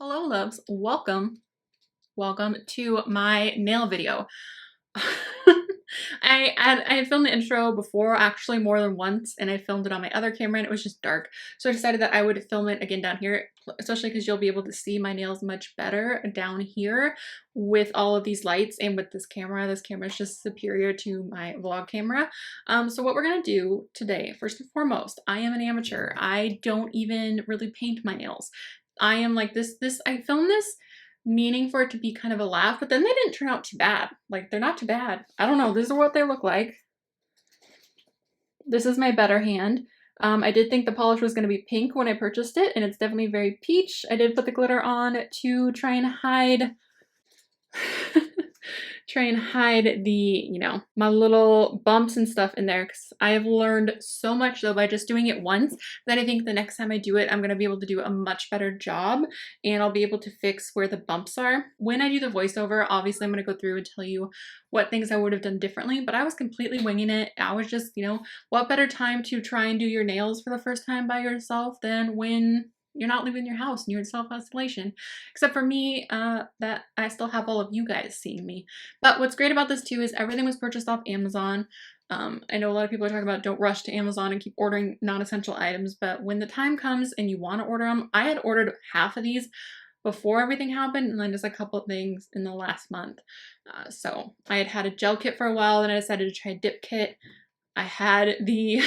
Hello loves, welcome to my nail video. I filmed the intro before, actually more than once, and I filmed it on my other camera and it was just dark. So I decided that I would film it again down here, especially because you'll be able to see my nails much better down here with all of these lights and with this camera. This camera is just superior to my vlog camera. So what we're gonna do today, first and foremost, I am an amateur. I don't even really paint my nails. I am like I filmed this meaning for it to be kind of a laugh, but then they didn't turn out too bad. Like, they're not too bad. I don't know. This is what they look like. This is my better hand. I did think the polish was going to be pink when I purchased it, and it's definitely very peach. I did put the glitter on to try and hide the, you know, my little bumps and stuff in there, because I have learned so much though by just doing it once that I think the next time I do it, I'm going to be able to do a much better job and I'll be able to fix where the bumps are. When I do the voiceover, obviously I'm going to go through and tell you what things I would have done differently, but I was completely winging it. I was just, you know, what better time to try and do your nails for the first time by yourself than when you're not leaving your house and you're in self-isolation. Except for me, that I still have all of you guys seeing me. But what's great about this too is everything was purchased off Amazon. I know a lot of people are talking about don't rush to Amazon and keep ordering non-essential items, but when the time comes and you want to order them, I had ordered half of these before everything happened, and then just a couple of things in the last month. So I had a gel kit for a while, then I decided to try a dip kit. I had the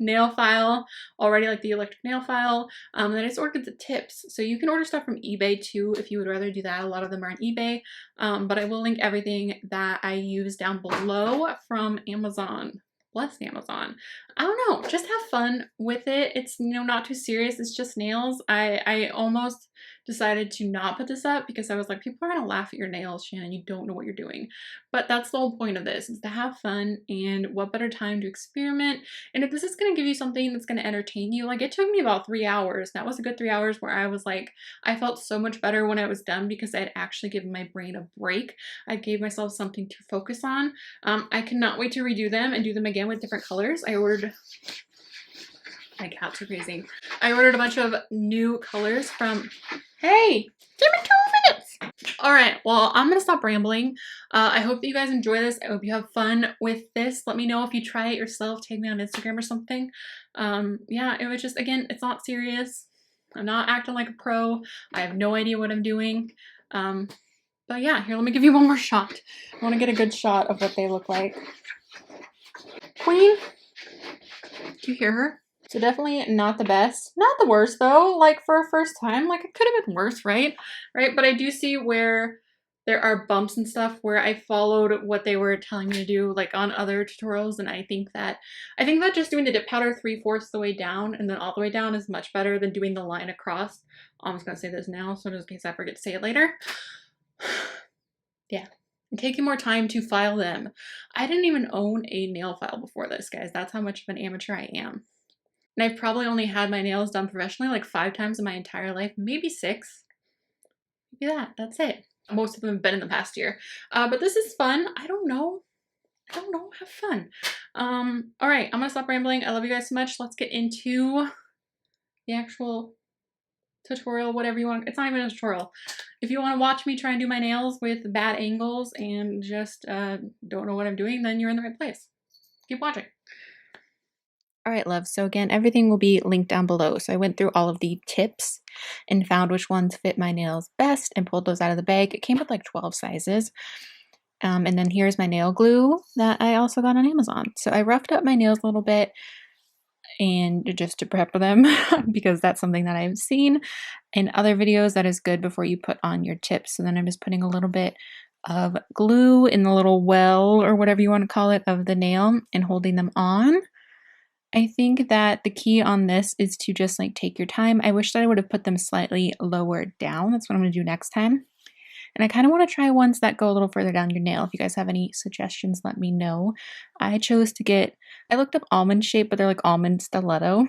nail file already, like the electric nail file. Then I just ordered the tips. So you can order stuff from eBay too if you would rather do that. A lot of them are on eBay. But I will link everything that I use down below from Amazon. Bless Amazon. I don't know, just have fun with it. It's, you know, not too serious. It's just nails. I almost decided to not put this up because I was like, people are gonna laugh at your nails, Shannon. You don't know what you're doing. But that's the whole point of this, is to have fun, and what better time to experiment. And if this is gonna give you something that's gonna entertain you, like, it took me about 3 hours. That was a good 3 hours where I was like, I felt so much better when I was done because I had actually given my brain a break. I gave myself something to focus on. I cannot wait to redo them and do them again with different colors. My cats are crazy. I ordered a bunch of new colors from, hey, give me 2 minutes. All right, well, I'm gonna stop rambling. I hope that you guys enjoy this. I hope you have fun with this. Let me know if you try it yourself. Tag me on Instagram or something. Yeah, it was just, again, it's not serious. I'm not acting like a pro. I have no idea what I'm doing. But yeah, here, let me give you one more shot. I wanna get a good shot of what they look like. Queen, do you hear her? So definitely not the best. Not the worst though, like for a first time, like it could have been worse, right? Right, but I do see where there are bumps and stuff where I followed what they were telling me to do, like on other tutorials, and I think that just doing the dip powder 3/4 the way down and then all the way down is much better than doing the line across. I'm just gonna say this now, so just in case I forget to say it later. Yeah. And taking more time to file them. I didn't even own a nail file before this, guys. That's how much of an amateur I am. And I've probably only had my nails done professionally like 5 times in my entire life, maybe 6. Maybe that's it. Most of them have been in the past year. But this is fun. I don't know. Have fun. All right, I'm gonna stop rambling. I love you guys so much. Let's get into the actual tutorial, whatever you want. It's not even a tutorial. If you want to watch me try and do my nails with bad angles and just don't know what I'm doing, then you're in the right place. Keep watching. All right, love. So again, everything will be linked down below. So I went through all of the tips and found which ones fit my nails best and pulled those out of the bag. It came with like 12 sizes. And then here's my nail glue that I also got on Amazon. So I roughed up my nails a little bit and just to prep them because that's something that I've seen in other videos that is good before you put on your tips. So then I'm just putting a little bit of glue in the little well or whatever you want to call it of the nail and holding them on. I think that the key on this is to just like take your time. I wish that I would have put them slightly lower down. That's what I'm going to do next time. And I kind of want to try ones that go a little further down your nail. If you guys have any suggestions, let me know. I looked up almond shape, but they're like almond stiletto.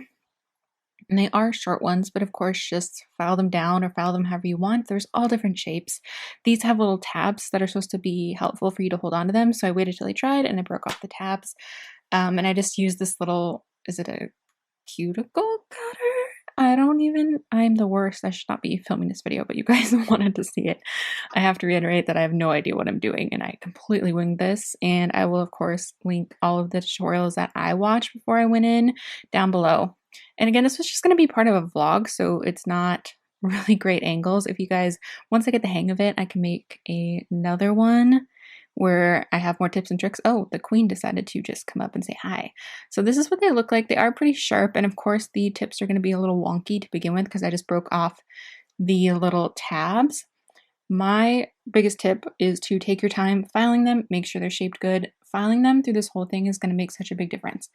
And they are short ones, but of course, just file them down or file them however you want. There's all different shapes. These have little tabs that are supposed to be helpful for you to hold on to them. So I waited till I tried and I broke off the tabs. And I just used this little, is it a cuticle cutter? I'm the worst. I should not be filming this video, but you guys wanted to see it. I have to reiterate that I have no idea what I'm doing and I completely winged this. And I will, of course, link all of the tutorials that I watched before I went in down below. And again, this was just going to be part of a vlog, so it's not really great angles. If you guys, once I get the hang of it, I can make another one where I have more tips and tricks. Oh, the queen decided to just come up and say hi. So this is what they look like. They are pretty sharp. And of course the tips are going to be a little wonky to begin with because I just broke off the little tabs. My biggest tip is to take your time filing them, make sure they're shaped good. Filing them through this whole thing is going to make such a big difference.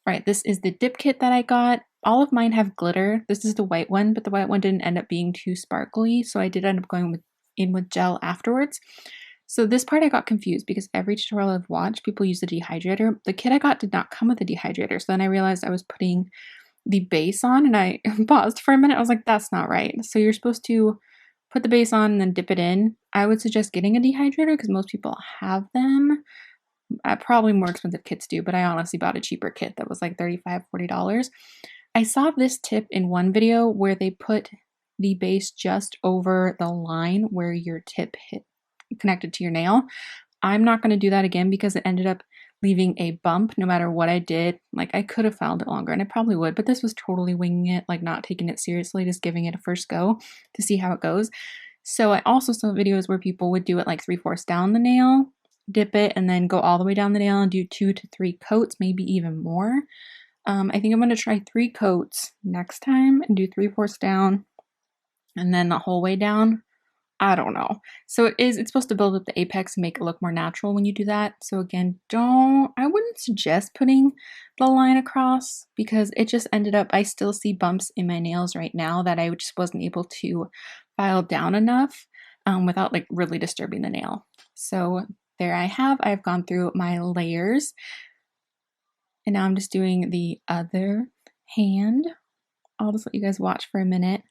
All right, this is the dip kit that I got. All of mine have glitter. This is the white one, but the white one didn't end up being too sparkly, so I did end up going in with gel afterwards. So this part I got confused because every tutorial I've watched, people use the dehydrator. The kit I got did not come with a dehydrator. So then I realized I was putting the base on and I paused for a minute. I was like, that's not right. So you're supposed to put the base on and then dip it in. I would suggest getting a dehydrator because most people have them. Probably more expensive kits do, but I honestly bought a cheaper kit that was like $35, $40. I saw this tip in one video where they put the base just over the line where your tip hit connected to your nail. I'm not going to do that again because it ended up leaving a bump no matter what I did. Like I could have filed it longer and I probably would, but this was totally winging it, like not taking it seriously, just giving it a first go to see how it goes. So I also saw videos where people would do it like 3/4 down the nail, dip it, and then go all the way down the nail and do 2 to 3 coats, maybe even more. I think I'm going to try 3 coats next time and do 3/4 down and then the whole way down. I don't know. So it's supposed to build up the apex and make it look more natural when you do that. So again, I wouldn't suggest putting the line across because it just ended up, I still see bumps in my nails right now that I just wasn't able to file down enough without like really disturbing the nail. So there I've gone through my layers and now I'm just doing the other hand. I'll just let you guys watch for a minute.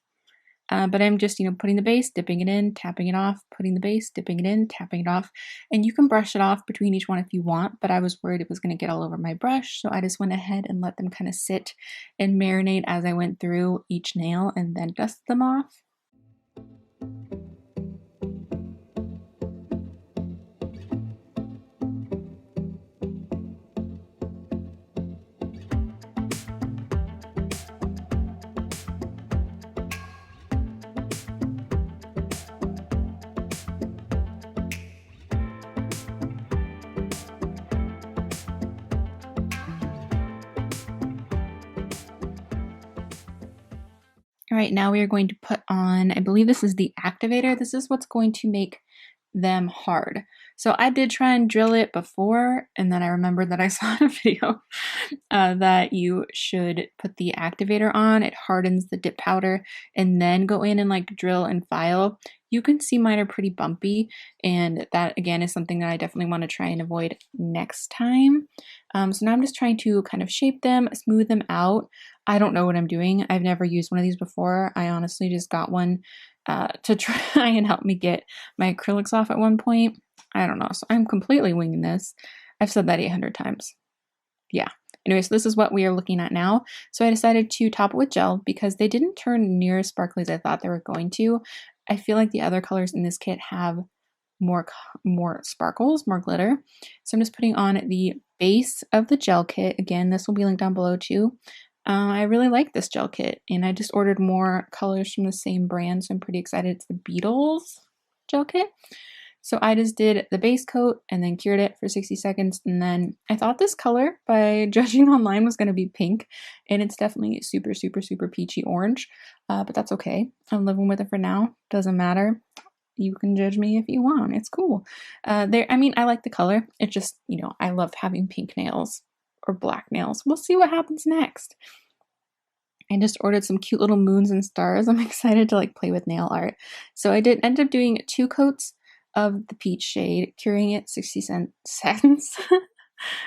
But I'm just, putting the base, dipping it in, tapping it off, putting the base, dipping it in, tapping it off. And you can brush it off between each one if you want, but I was worried it was going to get all over my brush. So I just went ahead and let them kind of sit and marinate as I went through each nail and then dust them off. All right, now we are going to put on, I believe this is the activator. This is what's going to make them hard. So I did try and drill it before, and then I remembered that I saw in a video that you should put the activator on. It hardens the dip powder and then go in and like drill and file. You can see mine are pretty bumpy, and that again is something that I definitely want to try and avoid next time. So now I'm just trying to kind of shape them, smooth them out. I don't know what I'm doing. I've never used one of these before. I honestly just got one to try and help me get my acrylics off at one point. I don't know. So I'm completely winging this. I've said that 800 times. Yeah. Anyway, so this is what we are looking at now. So I decided to top it with gel because they didn't turn near as sparkly as I thought they were going to. I feel like the other colors in this kit have more sparkles, more glitter. So I'm just putting on the base of the gel kit. Again, this will be linked down below too. I really like this gel kit, and I just ordered more colors from the same brand, so I'm pretty excited. It's the Beatles gel kit. So I just did the base coat and then cured it for 60 seconds, and then I thought this color, by judging online, was going to be pink, and it's definitely super, super, super peachy orange, but that's okay. I'm living with it for now. Doesn't matter. You can judge me if you want. It's cool. I like the color. It just, I love having pink nails or black nails. We'll see what happens next. I just ordered some cute little moons and stars. I'm excited to like play with nail art. So I did end up doing 2 coats of the peach shade, curing it 60 seconds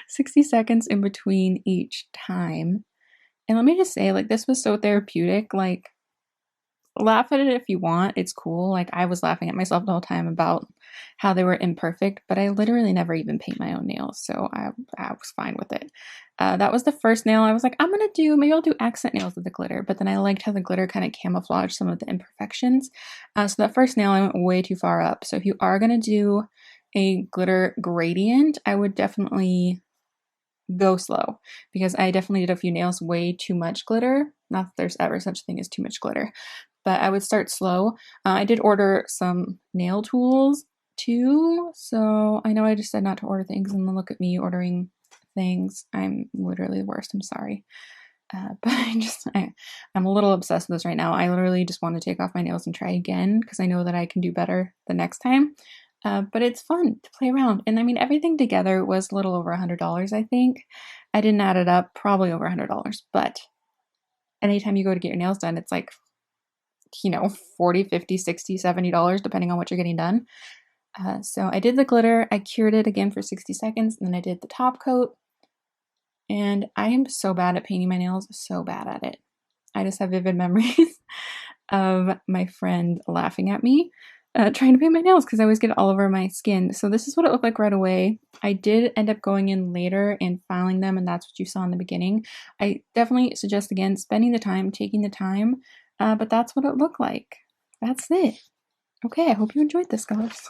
60 seconds in between each time. And let me just say, like, this was so therapeutic. Like, laugh at it if you want. It's cool. Like, I was laughing at myself the whole time about how they were imperfect, but I literally never even paint my own nails, so I was fine with it. That was the first nail. I was like, maybe I'll do accent nails with the glitter, but then I liked how the glitter kind of camouflaged some of the imperfections. So that first nail, I went way too far up. So if you are going to do a glitter gradient, I would definitely go slow, because I definitely did a few nails way too much glitter. Not that there's ever such a thing as too much glitter, but I would start slow. I did order some nail tools too, so I know I just said not to order things, and then look at me ordering things. I'm literally the worst. I'm sorry. But I'm a little obsessed with this right now. I literally just want to take off my nails and try again, because I know that I can do better the next time. But it's fun to play around. And I mean, everything together was a little over $100, I think. I didn't add it up, probably over $100. But anytime you go to get your nails done, it's like, you know, $40, $50, $60, $70, depending on what you're getting done. So I did the glitter. I cured it again for 60 seconds, and then I did the top coat. And I am so bad at painting my nails, so bad at it. I just have vivid memories of my friend laughing at me trying to paint my nails, because I always get it all over my skin. So this is what it looked like right away. I did end up going in later and filing them, and that's what you saw in the beginning. I definitely suggest, again, spending the time, taking the time, but that's what it looked like. That's it. Okay, I hope you enjoyed this, guys.